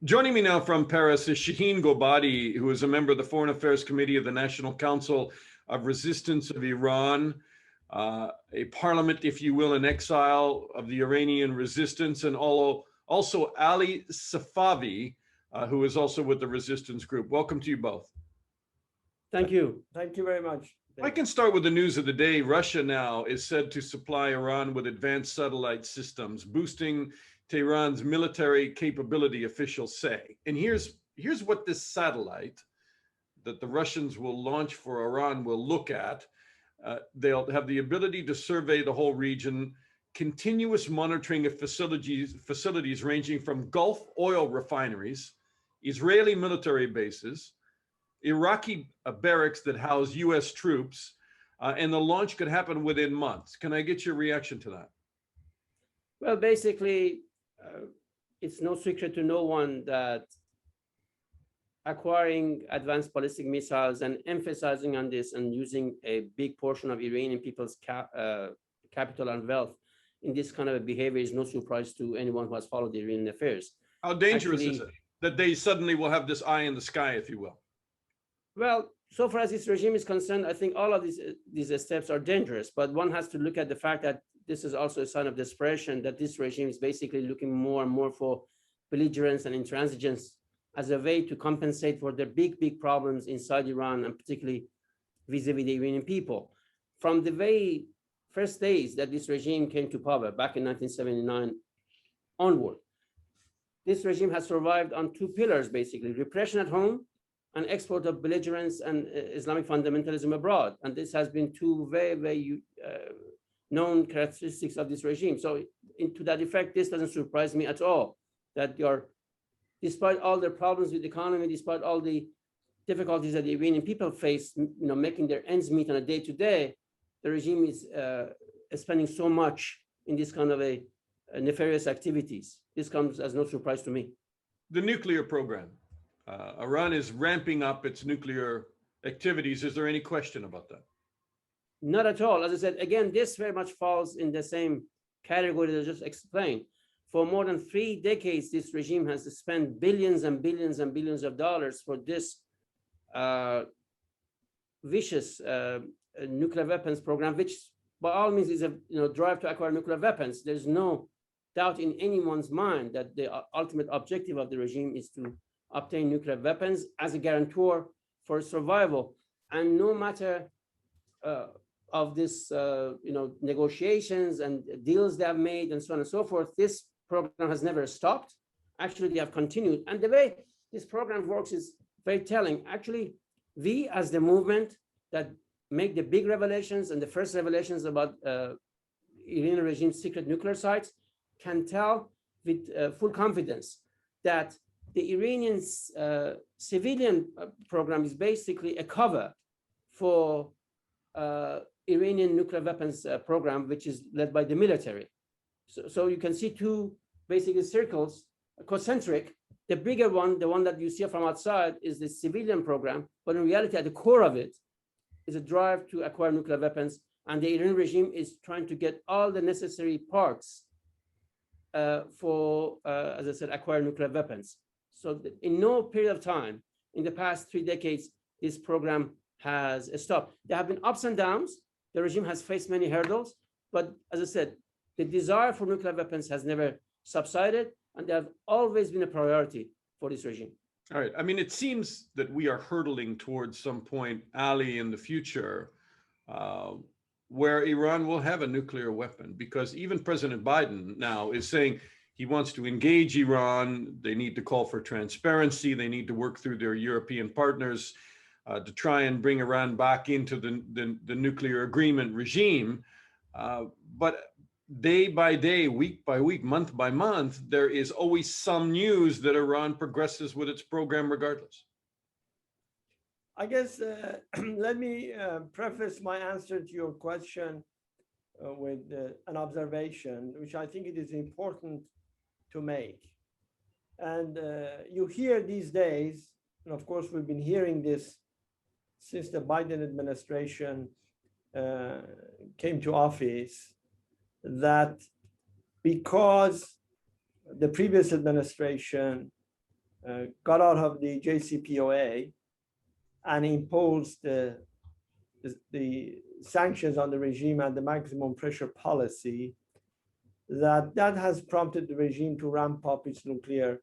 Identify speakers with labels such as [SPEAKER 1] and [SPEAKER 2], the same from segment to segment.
[SPEAKER 1] Joining me now from Paris is Shaheen Gobadi, who is a member of the Foreign Affairs Committee of the National Council of Resistance of Iran, a parliament, if you will, in exile of the Iranian resistance, and also Ali Safavi, who is also with the resistance group. Welcome to you both.
[SPEAKER 2] Thank you. Thank you very much.
[SPEAKER 1] I can start with the news of the day. Russia now is said to supply Iran with advanced satellite systems, boosting Tehran's military capability, officials say. And here's what this satellite that the Russians will launch for Iran will look at. They'll have the ability to survey the whole region, continuous monitoring of facilities ranging from Gulf oil refineries, Israeli military bases, Iraqi barracks that house US troops, and the launch could happen within months. Can I get your reaction to that?
[SPEAKER 2] Well, basically, it's no secret to no one that acquiring advanced ballistic missiles and emphasizing on this and using a big portion of Iranian people's capital and wealth in this kind of a behavior is no surprise to anyone who has followed the Iranian affairs.
[SPEAKER 1] How dangerous is it that they suddenly will have this eye in the sky, if you will?
[SPEAKER 2] Well, so far as this regime is concerned, I think all of these steps are dangerous, but one has to look at the fact that this is also a sign of desperation, that this regime is basically looking more and more for belligerence and intransigence as a way to compensate for the big problems inside Iran, and particularly vis-a-vis the Iranian people. From the very first days that this regime came to power back in 1979 onward, this regime has survived on two pillars, basically: repression at home and export of belligerence and Islamic fundamentalism abroad. And this has been two very known characteristics of this regime. So to that effect, this doesn't surprise me at all, that despite all their problems with the economy, despite all the difficulties that the Iranian people face, making their ends meet on a day-to-day, the regime is spending so much in this kind of a nefarious activities. This comes as no surprise to me.
[SPEAKER 1] The nuclear program. Iran is ramping up its nuclear activities. Is there any question about that?
[SPEAKER 2] Not at all. As I said, again, this very much falls in the same category that I just explained. For more than 3 decades, this regime has spent billions and billions and billions of dollars for this vicious nuclear weapons program, which by all means is a drive to acquire nuclear weapons. There's no doubt in anyone's mind that the ultimate objective of the regime is to obtain nuclear weapons as a guarantor for survival. And no matter of this, negotiations and deals they have made and so on and so forth, this program has never stopped. Actually, they have continued. And the way this program works is very telling. Actually, we as the movement that make the big revelations and the first revelations about Iranian regime's secret nuclear sites can tell with full confidence that the Iranian civilian program is basically a cover for Iranian nuclear weapons program, which is led by the military. So you can see two basically circles, concentric. The bigger one, the one that you see from outside, is the civilian program, but in reality, at the core of it is a drive to acquire nuclear weapons, and the Iranian regime is trying to get all the necessary parts for, as I said, acquire nuclear weapons. So in no period of time in the past 3 decades, this program has stopped. There have been ups and downs. The regime has faced many hurdles, but as I said, the desire for nuclear weapons has never subsided, and they have always been a priority for this regime.
[SPEAKER 1] All right. I mean, it seems that we are hurtling towards some point, Ali, in the future, where Iran will have a nuclear weapon, because even President Biden now is saying he wants to engage Iran. They need to call for transparency. They need to work through their European partners to try and bring Iran back into the nuclear agreement regime. But day by day, week by week, month by month, there is always some news that Iran progresses with its program regardless.
[SPEAKER 3] I guess let me preface my answer to your question with an observation, which I think it is important to make. And you hear these days, and of course we've been hearing this since the Biden administration came to office, that because the previous administration got out of the JCPOA and imposed the sanctions on the regime and the maximum pressure policy, that has prompted the regime to ramp up its nuclear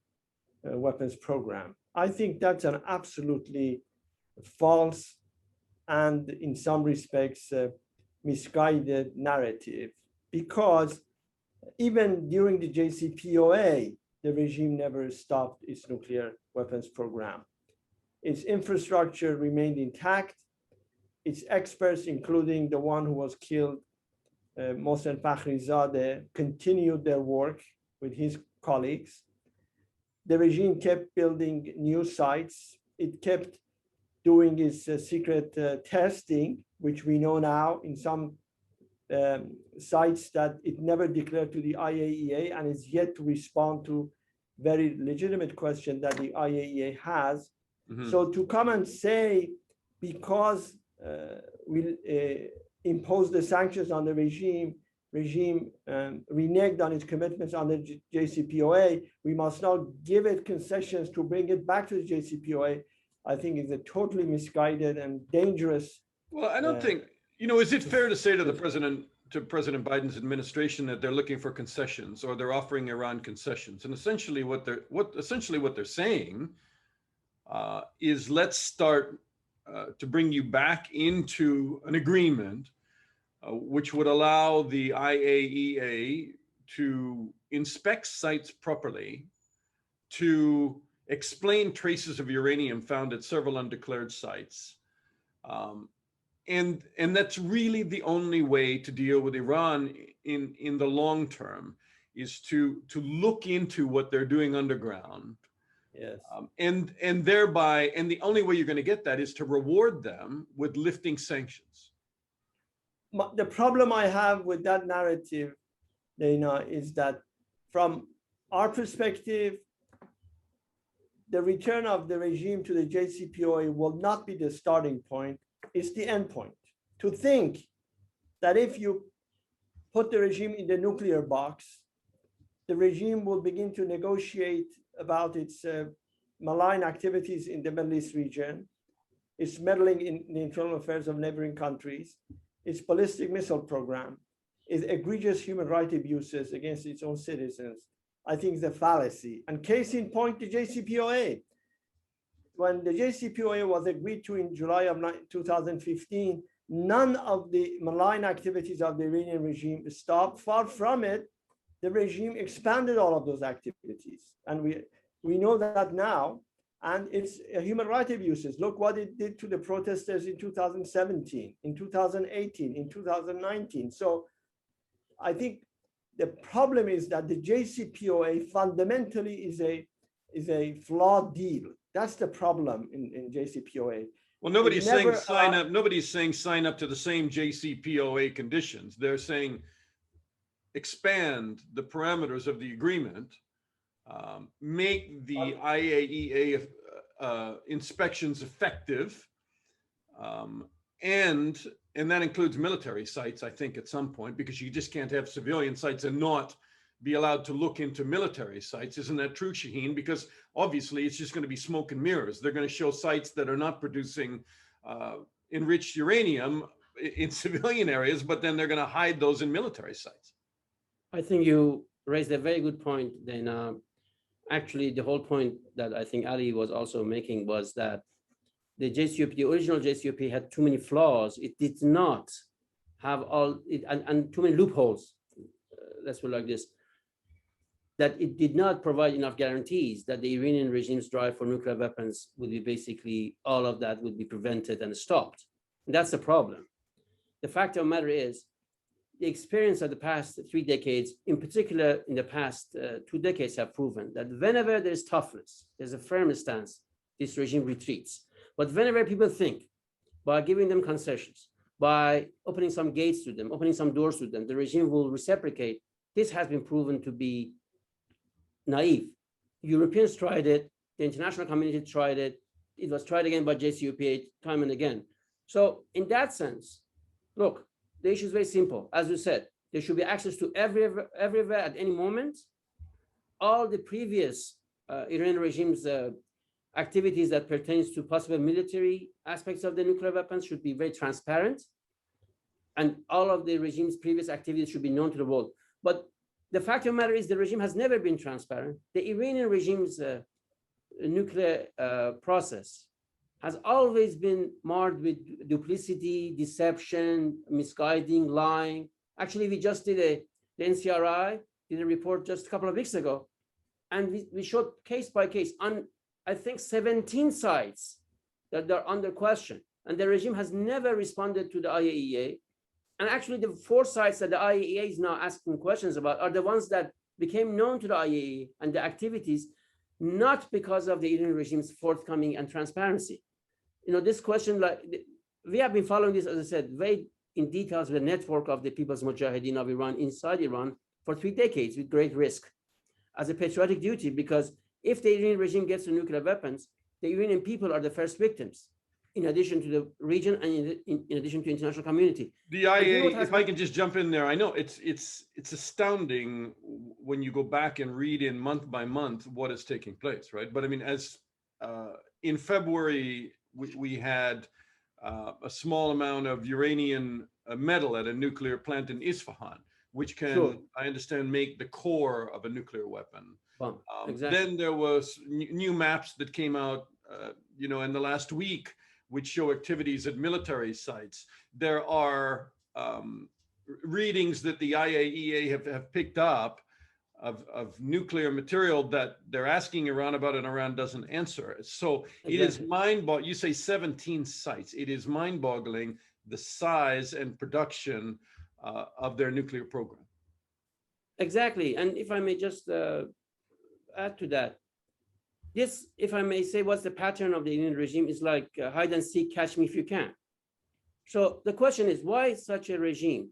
[SPEAKER 3] weapons program. I think that's an absolutely false and in some respects misguided narrative, because even during the JCPOA, the regime never stopped its nuclear weapons program. Its infrastructure remained intact. Its experts, including the one who was killed, Mohsen Fakhrizadeh, continued their work with his colleagues. The regime kept building new sites. It kept doing its secret testing, which we know now in some sites that it never declared to the IAEA, and is yet to respond to very legitimate question that the IAEA has. Mm-hmm. So to come and say, because we impose the sanctions on the regime reneged on its commitments on the JCPOA, we must now give it concessions to bring it back to the JCPOA, I think is a totally misguided and dangerous.
[SPEAKER 1] Well, I don't think, is it fair to say to President Biden's administration that they're looking for concessions, or they're offering Iran concessions? And essentially what they're saying is, let's start to bring you back into an agreement which would allow the IAEA to inspect sites properly, to explain traces of uranium found at several undeclared sites. And that's really the only way to deal with Iran in the long term, is to look into what they're doing underground.
[SPEAKER 3] Yes.
[SPEAKER 1] And thereby, and the only way you're going to get that is to reward them with lifting sanctions.
[SPEAKER 3] The problem I have with that narrative, Dana, is that from our perspective, the return of the regime to the JCPOA will not be the starting point, it's the end point. To think that if you put the regime in the nuclear box, the regime will begin to negotiate about its malign activities in the Middle East region, its meddling in the internal affairs of neighboring countries, its ballistic missile program, its egregious human rights abuses against its own citizens, I think is a fallacy. And case in point, the JCPOA. When the JCPOA was agreed to in July of 2015, none of the malign activities of the Iranian regime stopped. Far from it, the regime expanded all of those activities. And we know that now, and it's human rights abuses. Look what it did to the protesters in 2017, in 2018, in 2019. So I think the problem is that the JCPOA fundamentally is a flawed deal. That's the problem in JCPOA.
[SPEAKER 1] Well, nobody's saying sign up. Nobody's saying sign up to the same JCPOA conditions. They're saying expand the parameters of the agreement, make the IAEA inspections effective, and that includes military sites, I think, at some point, because you just can't have civilian sites and not be allowed to look into military sites. Isn't that true, Shaheen? Because obviously it's just going to be smoke and mirrors. They're going to show sites that are not producing enriched uranium in civilian areas, but then they're going to hide those in military sites.
[SPEAKER 2] I think you raised a very good point. Then actually the whole point that I think Ali was also making was that the JCPOA, the original JCPOA, had too many flaws. It did not have and too many loopholes. Let's put it like this, that it did not provide enough guarantees that the Iranian regime's drive for nuclear weapons would be basically, all of that would be prevented and stopped. And that's the problem. The fact of the matter is, the experience of the past 3 decades, in particular in the past 2 decades, have proven that whenever there's toughness, there's a firm stance, this regime retreats. But whenever people think, by giving them concessions, by opening some gates to them, opening some doors to them, the regime will reciprocate, this has been proven to be naive. Europeans tried it, the international community tried it, it was tried again by JCPOA time and again. So in that sense, look, the issue is very simple. As you said, there should be access to everywhere at any moment. All the previous Iranian regime's activities that pertains to possible military aspects of the nuclear weapons should be very transparent, and all of the regime's previous activities should be known to the world. But the fact of the matter is the regime has never been transparent. The Iranian regime's nuclear process has always been marred with duplicity, deception, misguiding, lying. Actually, we just did the NCRI did a report just a couple of weeks ago, and we showed case by case on, I think, 17 sites that are under question. And the regime has never responded to the IAEA. And actually, the 4 sites that the IAEA is now asking questions about are the ones that became known to the IAEA and the activities, not because of the Iranian regime's forthcoming and transparency. You know, this question, like, we have been following this, as I said, very in details with the network of the People's Mujahideen of Iran inside Iran for 3 decades with great risk as a patriotic duty, because if the Iranian regime gets to nuclear weapons, the Iranian people are the first victims, in addition to the region and in addition to the international community.
[SPEAKER 1] The IAEA, if I can just jump in there, I know it's astounding when you go back and read in month by month what is taking place, right? But I mean, as in February, we had a small amount of uranium metal at a nuclear plant in Isfahan, which can, sure, I understand, make the core of a nuclear weapon.
[SPEAKER 2] Exactly.
[SPEAKER 1] Then there was new maps that came out, you know, in the last week, which show activities at military sites. There are readings that the IAEA have picked up of nuclear material that they're asking Iran about, and Iran doesn't answer. So it is mind-boggling. You say 17 sites. It is mind-boggling the size and production of their nuclear program.
[SPEAKER 2] Exactly. And if I may just add to that, this, if I may say, what's the pattern of the Iranian regime is like hide and seek, catch me if you can. So the question is, why such a regime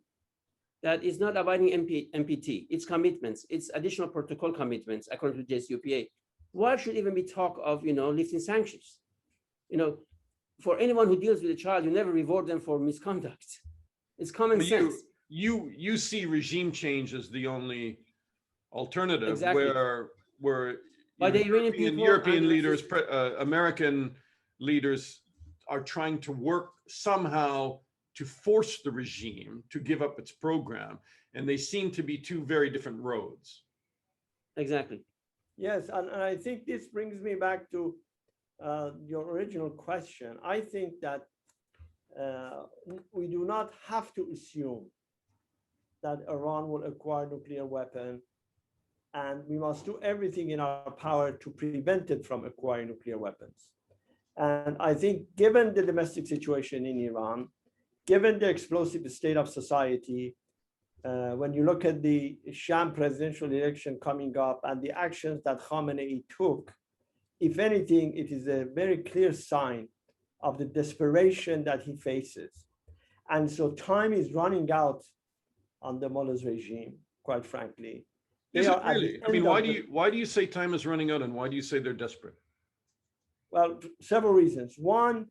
[SPEAKER 2] that is not abiding NPT, its commitments, its additional protocol commitments, according to JCPOA, why should even be talk of, you know, lifting sanctions? You know, for anyone who deals with a child, you never reward them for misconduct. It's common sense.
[SPEAKER 1] You see regime change as the only alternative,
[SPEAKER 2] exactly,
[SPEAKER 1] where
[SPEAKER 2] by the Iranian people,
[SPEAKER 1] European leaders, American leaders are trying to work somehow to force the regime to give up its program, and they seem to be 2 very different roads.
[SPEAKER 2] Exactly.
[SPEAKER 3] Yes, and I think this brings me back to your original question. I think that we do not have to assume that Iran will acquire a nuclear weapon, and we must do everything in our power to prevent it from acquiring nuclear weapons. And I think, given the domestic situation in Iran, given the explosive state of society, when you look at the sham presidential election coming up and the actions that Khamenei took, if anything, it is a very clear sign of the desperation that he faces. And so time is running out on the mullah's regime, quite frankly.
[SPEAKER 1] Is it really? I mean, why do you say time is running out, and why do you say they're desperate?
[SPEAKER 3] Well, several reasons. One,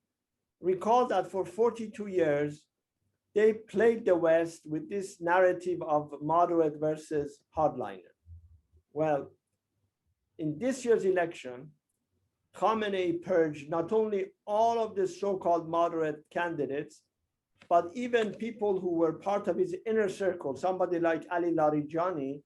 [SPEAKER 3] recall that for 42 years, they played the West with this narrative of moderate versus hardliner. Well, in this year's election, Khamenei purged not only all of the so-called moderate candidates, but even people who were part of his inner circle, somebody like Ali Larijani,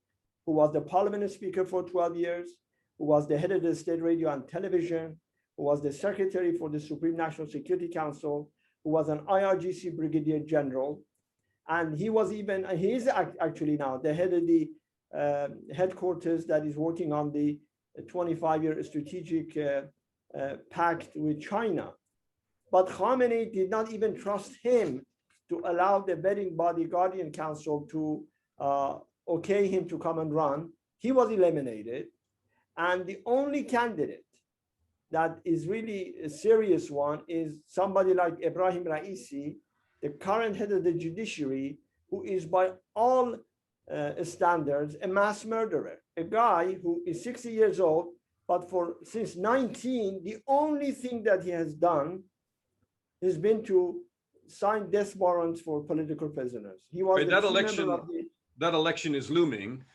[SPEAKER 3] who was the parliament speaker for 12 years, who was the head of the state radio and television, who was the secretary for the Supreme National Security Council, who was an IRGC brigadier general. And he was even, he is actually now the head of the headquarters that is working on the 25-year strategic pact with China. But Khamenei did not even trust him to allow the vetting body Guardian Council to okay him to come and run. He was eliminated. And the only candidate that is really a serious one is somebody like Ebrahim Raisi, the current head of the judiciary, who is by all standards a mass murderer, a guy who is 60 years old, but since 19, the only thing that he has done has been to sign death warrants for political prisoners. He was
[SPEAKER 1] that election is looming.